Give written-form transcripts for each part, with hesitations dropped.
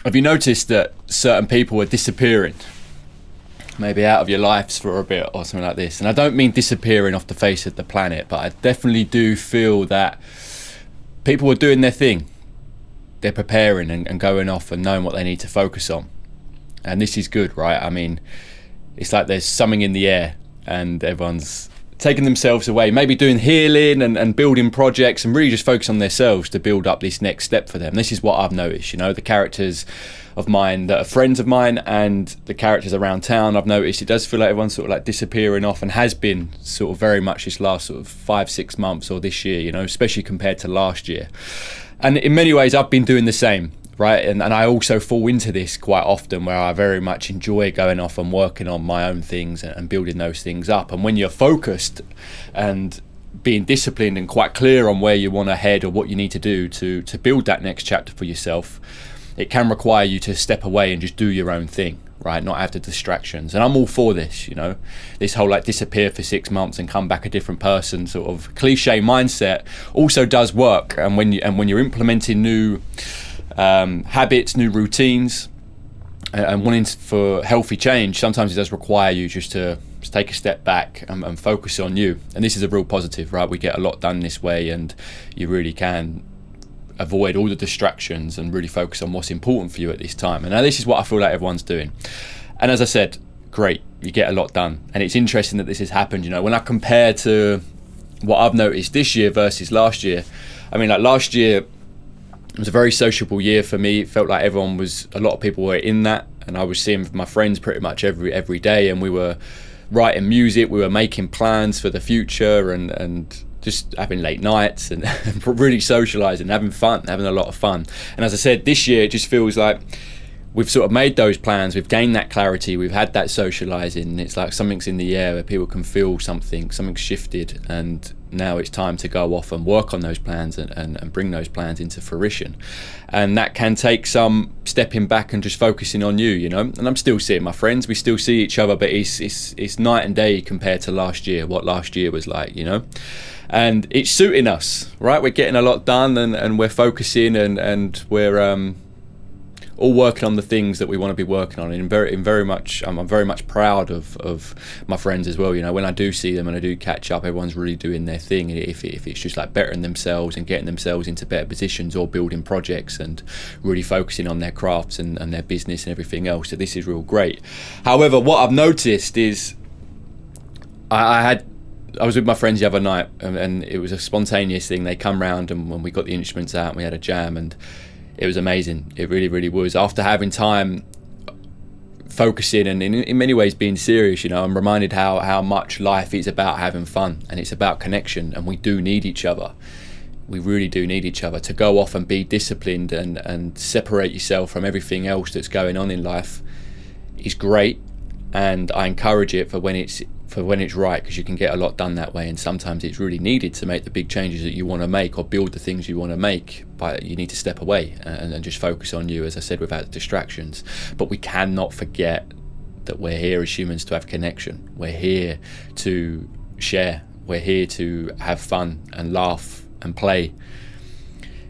Have you noticed that certain people are disappearing? Maybe out of your lives for a bit or something like this. And I don't mean disappearing off the face of the planet, but I definitely do feel that people are doing their thing. They're preparing and going off and knowing what they need to focus on. And this is good, right? I mean, it's like there's something in the air and everyone's taking themselves away, maybe doing healing and building projects and really just focus on themselves to build up this next step for them. This is what I've noticed, you know, the characters of mine that are friends of mine and the characters around town. I've noticed it does feel like everyone's sort of like disappearing off, and has been sort of very much this last sort of 5-6 months or this year, you know, especially compared to last year. And in many ways I've been doing the same, right? And I also fall into this quite often, where I very much enjoy going off and working on my own things and building those things up. And when you're focused and being disciplined and quite clear on where you want to head or what you need to do to build that next chapter for yourself, it can require you to step away and just do your own thing, right? Not have the distractions. And I'm all for this, you know, this whole like disappear for 6 months and come back a different person sort of cliche mindset also does work. And when you're implementing new habits, new routines, and wanting for healthy change, sometimes it does require you just to take a step back and focus on you. And this is a real positive, right? We get a lot done this way, and you really can avoid all the distractions and really focus on what's important for you at this time. And now this is what I feel like everyone's doing. And as I said, great, you get a lot done. And it's interesting that this has happened, you know, when I compare to what I've noticed this year versus last year. I mean, like last year, it was a very sociable year for me. It felt like a lot of people were in that, and I was seeing my friends pretty much every day, and we were writing music, we were making plans for the future, and just having late nights and really socializing, having a lot of fun. And as I said, this year it just feels like we've sort of made those plans, we've gained that clarity, we've had that socializing, and it's like something's in the air where people can feel something's shifted, and now it's time to go off and work on those plans and bring those plans into fruition. And that can take some stepping back and just focusing on you, you know. And I'm still seeing my friends, we still see each other, but it's night and day compared to last year, what last year was like, you know. And it's suiting us, right? We're getting a lot done, and we're focusing, and we're all working on the things that we want to be working on. And I'm very much proud of my friends as well. You know, when I do see them and I do catch up, everyone's really doing their thing. If it's just like bettering themselves and getting themselves into better positions, or building projects and really focusing on their crafts and their business and everything else. So this is real great. However, what I've noticed is I was with my friends the other night, and it was a spontaneous thing. They come round, and when we got the instruments out and we had a jam, and it was amazing. It really, really was. After having time focusing and in many ways being serious, you know, I'm reminded how much life is about having fun, and it's about connection, and we do need each other. We really do need each other to go off and be disciplined and separate yourself from everything else that's going on in life is great, and I encourage it for when it's right, because you can get a lot done that way. And sometimes it's really needed to make the big changes that you want to make, or build the things you want to make, but you need to step away and just focus on you, as I said, without distractions. But we cannot forget that we're here as humans to have connection. We're here to share. We're here to have fun and laugh and play.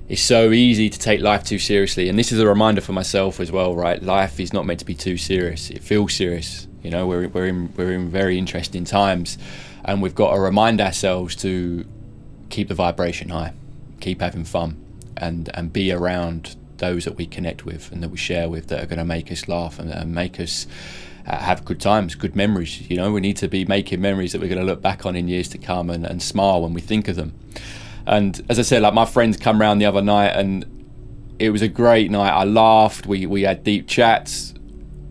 It's so easy to take life too seriously, and this is a reminder for myself as well, right? Life is not meant to be too serious. It feels serious, you know. We're in very interesting times, and we've got to remind ourselves to keep the vibration high, keep having fun, and be around those that we connect with and that we share with, that are going to make us laugh and make us have good times, good memories. You know, we need to be making memories that we're going to look back on in years to come and smile when we think of them. And as I said, like, my friends come round the other night, and it was a great night. I laughed, we had deep chats,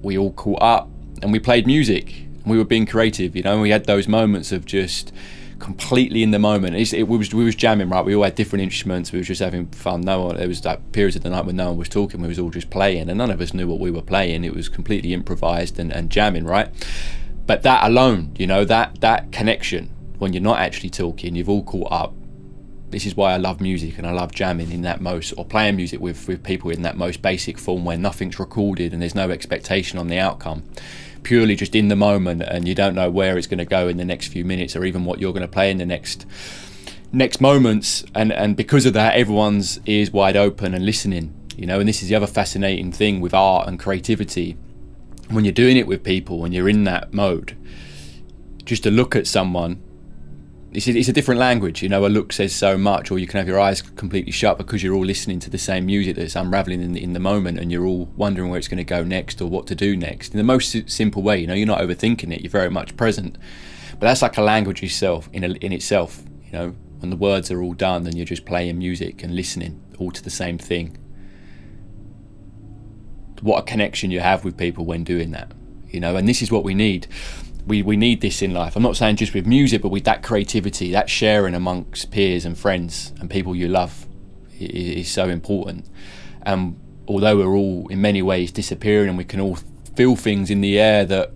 we all caught up, and we played music, and we were being creative, you know, and we had those moments of just completely in the moment. We was jamming, right? We all had different instruments, we were just having fun. There was like periods of the night when no one was talking, we was all just playing, and none of us knew what we were playing. It was completely improvised and jamming, right? But that alone, you know, that connection, when you're not actually talking, you've all caught up. This is why I love music, and I love jamming in that most, or playing music with people in that most basic form, where nothing's recorded and there's no expectation on the outcome. Purely just in the moment, and you don't know where it's going to go in the next few minutes, or even what you're going to play in the next moments. And because of that, everyone's ears wide open and listening. you know. And this is the other fascinating thing with art and creativity. When you're doing it with people, when you're in that mode, just to look at someone, it's a different language, you know. A look says so much, or you can have your eyes completely shut because you're all listening to the same music that's unraveling in the moment, and you're all wondering where it's going to go next or what to do next in the most simple way, you know. You're not overthinking it, you're very much present. But that's like a language itself, in itself, you know. When the words are all done and you're just playing music and listening all to the same thing, what a connection you have with people when doing that, you know. And this is what we need. We need this in life. I'm not saying just with music, but with that creativity, that sharing amongst peers and friends and people you love is so important. And although we're all in many ways disappearing, and we can all feel things in the air that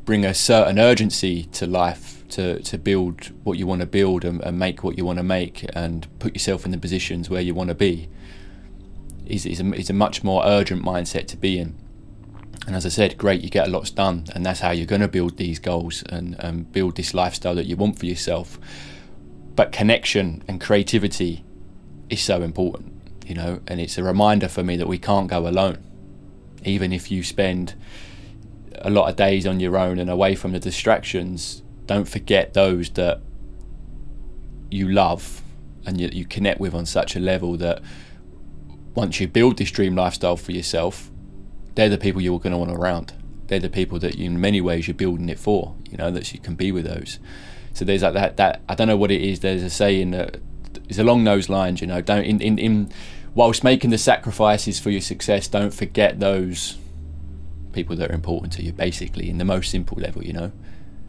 bring a certain urgency to life, to build what you want to build and make what you want to make and put yourself in the positions where you want to be, is a much more urgent mindset to be in. And as I said, great, you get a lot done, and that's how you're going to build these goals and build this lifestyle that you want for yourself. But connection and creativity is so important, you know, and it's a reminder for me that we can't go alone. Even if you spend a lot of days on your own and away from the distractions, don't forget those that you love and you connect with on such a level that once you build this dream lifestyle for yourself, they're the people you're going to want around. They're the people that in many ways you're building it for, you know, that you can be with those. So there's like that I don't know what it is, there's a saying that is along those lines, you know, don't in whilst making the sacrifices for your success, don't forget those people that are important to you, basically, in the most simple level, you know,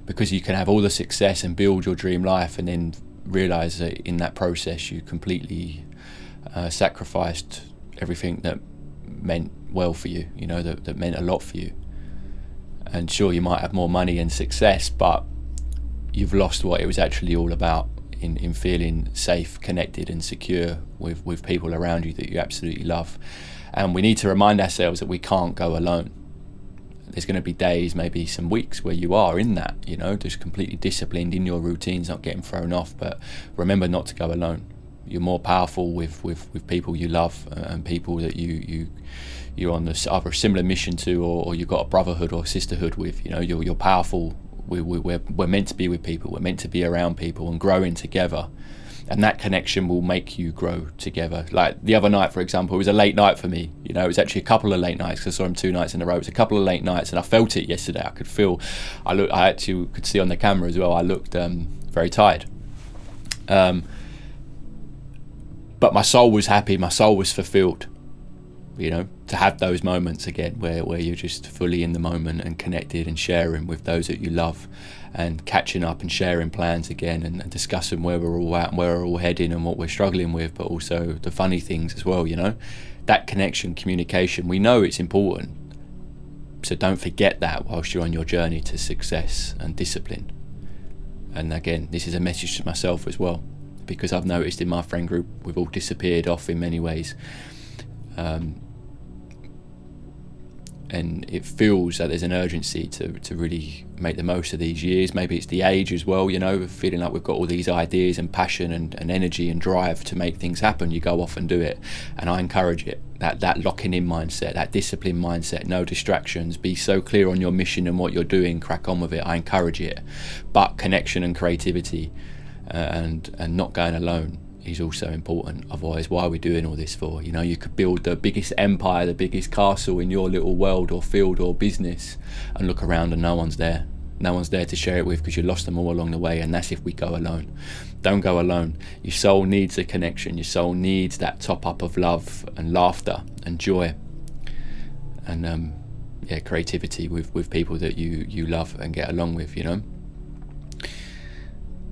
because you can have all the success and build your dream life and then realize that in that process you completely sacrificed everything that meant well for you, you know, that meant a lot for you. And sure, you might have more money and success, but you've lost what it was actually all about in feeling safe, connected and secure with people around you that you absolutely love. And we need to remind ourselves that we can't go alone. There's going to be days, maybe some weeks, where you are in that, you know, just completely disciplined in your routines, not getting thrown off. But remember not to go alone. You're more powerful with people you love and people that you're on either a similar mission to, or you've got a brotherhood or sisterhood with. You know, you're powerful. We're meant to be with people. We're meant to be around people and growing together. And that connection will make you grow together. Like the other night, for example, it was a late night for me. You know, it was actually a couple of late nights because I saw him 2 nights in a row. It was a couple of late nights, and I felt it yesterday. I could feel, I actually could see on the camera as well, I looked very tired. But my soul was happy, my soul was fulfilled, you know, to have those moments again where you're just fully in the moment and connected and sharing with those that you love and catching up and sharing plans again and discussing where we're all at and where we're all heading and what we're struggling with, but also the funny things as well, you know. That connection, communication, we know it's important. So don't forget that whilst you're on your journey to success and discipline. And again, this is a message to myself as well, because I've noticed in my friend group we've all disappeared off in many ways, and it feels that there's an urgency to really make the most of these years. Maybe it's the age as well, you know, feeling like we've got all these ideas and passion and energy and drive to make things happen. You go off and do it, and I encourage it, that locking in mindset, that discipline mindset, no distractions, be so clear on your mission and what you're doing, crack on with it. I encourage it. But connection and creativity and not going alone is also important. Otherwise, why are we doing all this for? You know, you could build the biggest empire, the biggest castle in your little world or field or business, and look around and no one's there. No one's there to share it with because you lost them all along the way, and that's if we go alone. Don't go alone. Your soul needs a connection. Your soul needs that top up of love and laughter and joy and creativity with people that you love and get along with, you know.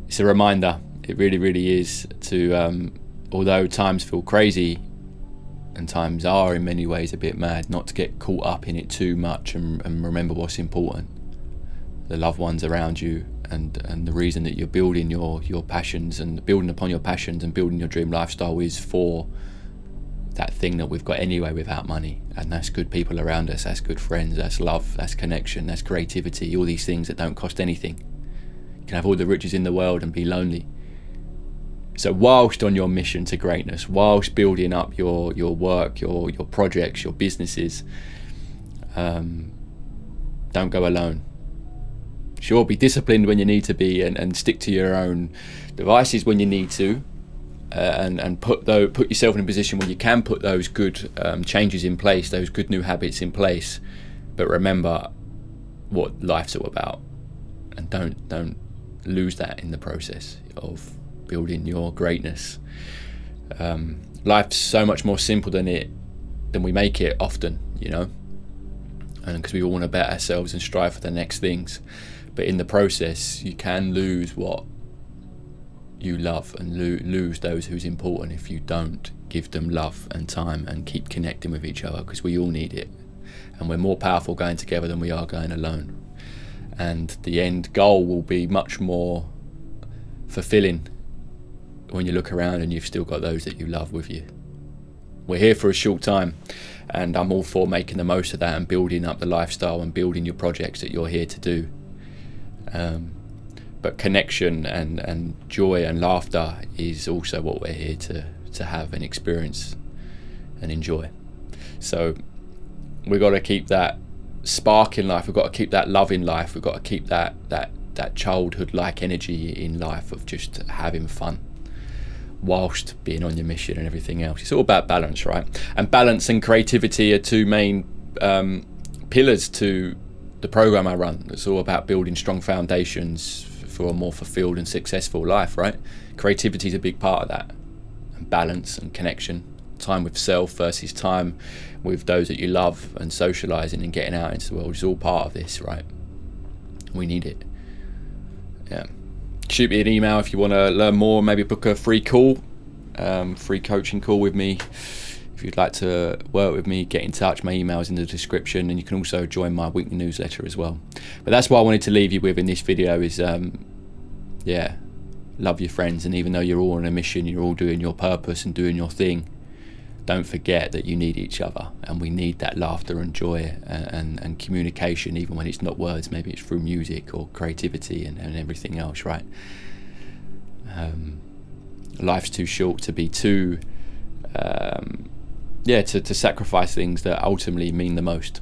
It's a reminder, it really, really is, to although times feel crazy and times are in many ways a bit mad, not to get caught up in it too much and remember what's important. The loved ones around you and the reason that you're building your passions and building upon your passions and building your dream lifestyle is for that thing that we've got anyway without money, and that's good people around us, that's good friends, that's love, that's connection, that's creativity, all these things that don't cost anything. You can have all the riches in the world and be lonely, So whilst on your mission to greatness, whilst building up your work, your projects, your businesses, don't go alone. Sure, be disciplined when you need to be, and stick to your own devices when you need to, and put yourself in a position where you can put those good changes in place, those good new habits in place. But remember what life's all about, and don't lose that in the process of building your greatness. Life's so much more simple than we make it often, you know, and because we all want to better ourselves and strive for the next things, but in the process you can lose what you love and lose those who's important if you don't give them love and time and keep connecting with each other, because we all need it, and we're more powerful going together than we are going alone. And the end goal will be much more fulfilling when you look around and you've still got those that you love with you. We're here for a short time, and I'm all for making the most of that and building up the lifestyle and building your projects that you're here to do. But connection and joy and laughter is also what we're here to have and experience and enjoy. So we've got to keep that spark in life, we've got to keep that love in life, we've got to keep that childhood-like energy in life of just having fun whilst being on your mission and everything else. It's all about balance, right? And balance and creativity are two main pillars to the program I run. It's all about building strong foundations for a more fulfilled and successful life, right? Creativity is a big part of that, and balance and connection, time with self versus time with those that you love, and socializing and getting out into the world is all part of this, right? We need it. Yeah. Shoot me an email if you want to learn more, maybe book a free call, free coaching call with me. If you'd like to work with me, get in touch. My email's in the description, and you can also join my weekly newsletter as well. But that's what I wanted to leave you with in this video is, love your friends. And even though you're all on a mission, you're all doing your purpose and doing your thing, don't forget that you need each other, and we need that laughter and joy and communication, even when it's not words. Maybe it's through music or creativity and everything else, right? Life's too short to be too to sacrifice things that ultimately mean the most.